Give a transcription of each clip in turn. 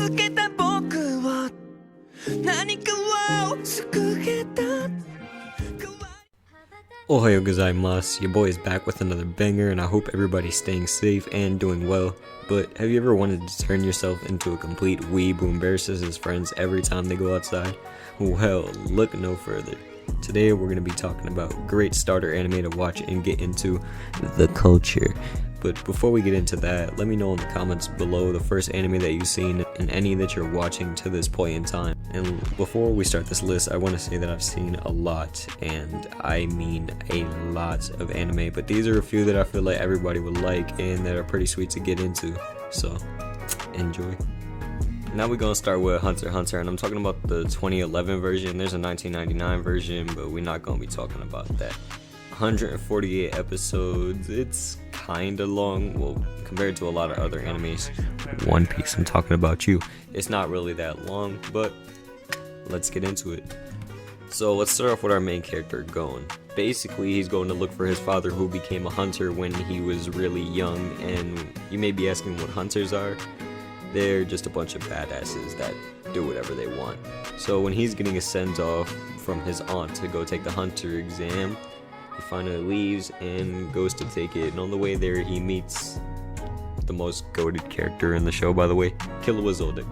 続けた僕を何かを救えた Ohayo gozaimasu, your boy is back with another banger and I hope everybody's staying safe and doing well. But have you ever wanted to turn yourself into a complete weeb who embarrasses his friends every time they go outside? Well, look no further. Today we're going to be talking about great starter anime to watch and get into the culture. But before we get into that, let me know in the comments below the first anime that you've seen and any that you're watching to this point in time. And before we start this list, I want to say that I've seen a lot, and I mean a lot of anime, but these are a few that I feel like everybody would like and that are pretty sweet to get into, so enjoy. Now we're going to start with Hunter x Hunter, and I'm talking about the 2011 version. There's a 1999 version, but we're not going to be talking about that. 148 episodes, it's kinda long, well, compared to a lot of other animes. One Piece, I'm talking about you. It's not really that long, but let's get into it. So let's start off with our main character, Gon. Basically, he's going to look for his father who became a hunter when he was really young, and you may be asking what hunters are. They're just a bunch of badasses that do whatever they want. So when he's getting a send-off from his aunt to go take the hunter exam, he finally leaves and goes to take it, and on the way there he meets the most goated character in the show, by the way, Killua Zoldyck.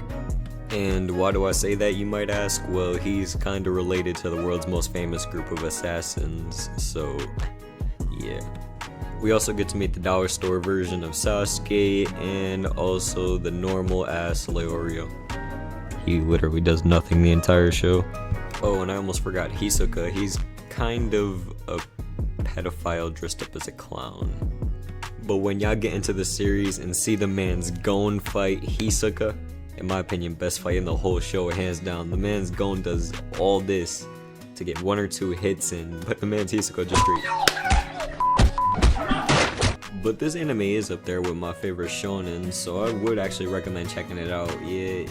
And why do I say that, you might ask? Well, he's kinda related to the world's most famous group of assassins, so yeah. We also get to meet the dollar store version of Sasuke and also the normal ass Leorio. He literally does nothing the entire show. Oh, and I almost forgot Hisoka. He's kind of a pedophile dressed up as a clown. But when y'all get into the series and see the man's Gon fight Hisoka, in my opinion, best fight in the whole show, hands down. The man's Gon does all this to get 1 or 2 hits in, but the man's Hisoka just straight. But this anime is up there with my favorite shonen, so I would actually recommend checking it out. Yeah,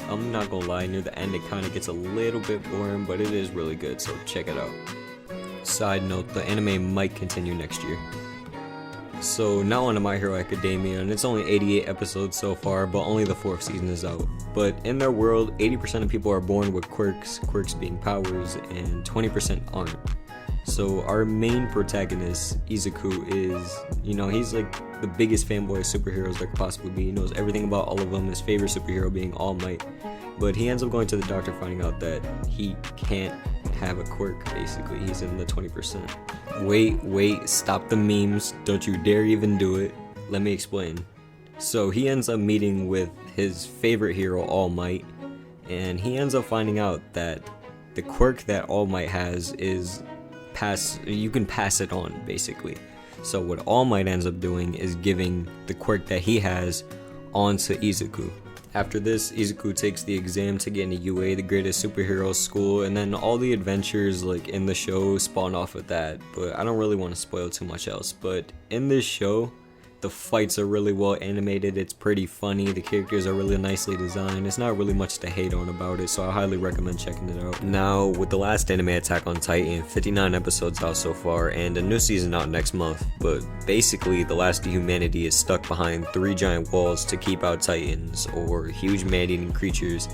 I'm not gonna lie, near the end it kind of gets a little bit boring, but it is really good, so check it out. Side note, the anime might continue next year. So now on to My Hero Academia, and it's only 88 episodes so far, but only the 4th season is out. But in their world, 80% of people are born with quirks being powers, and 20% aren't. So our main protagonist, Izuku, is, he's like the biggest fanboy of superheroes there could possibly be. He knows everything about all of them, his favorite superhero being All Might. But he ends up going to the doctor finding out that he can't have a quirk, basically. He's in the 20%. Wait, stop the memes. Don't you dare even do it. Let me explain. So he ends up meeting with his favorite hero, All Might, and he ends up finding out that the quirk that All Might has is you can pass it on, basically. So what All Might ends up doing is giving the quirk that he has onto Izuku. After this, Izuku takes the exam to get into UA, the greatest superhero school, and then all the adventures like in the show spawn off of that, but I don't really want to spoil too much else. But in this show, the fights are really well animated, it's pretty funny, the characters are really nicely designed, it's not really much to hate on about it, so I highly recommend checking it out. Now, with the last anime, Attack on Titan, 59 episodes out so far, and a new season out next month, but basically the last of humanity is stuck behind 3 giant walls to keep out titans, or huge man-eating creatures.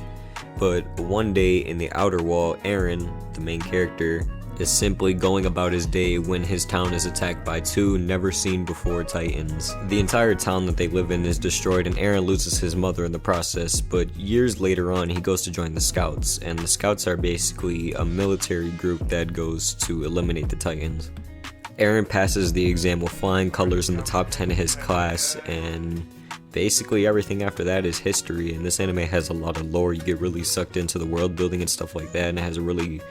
But one day in the outer wall, Eren, the main character, is simply going about his day when his town is attacked by 2 never-seen-before titans. The entire town that they live in is destroyed and Eren loses his mother in the process, but years later on he goes to join the Scouts, and the Scouts are basically a military group that goes to eliminate the titans. Eren passes the exam with flying colors in the top 10 of his class, and basically everything after that is history, and this anime has a lot of lore. You get really sucked into the world building and stuff like that, and it has a really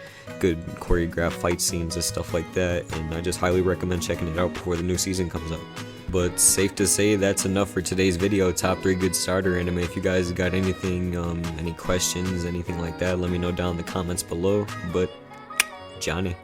good choreographed fight scenes and stuff like that, and I just highly recommend checking it out before the new season comes out. But safe to say that's enough for today's video, top 3 good starter anime. If you guys got anything, any questions, anything like that, let me know down in the comments below. But Johnny.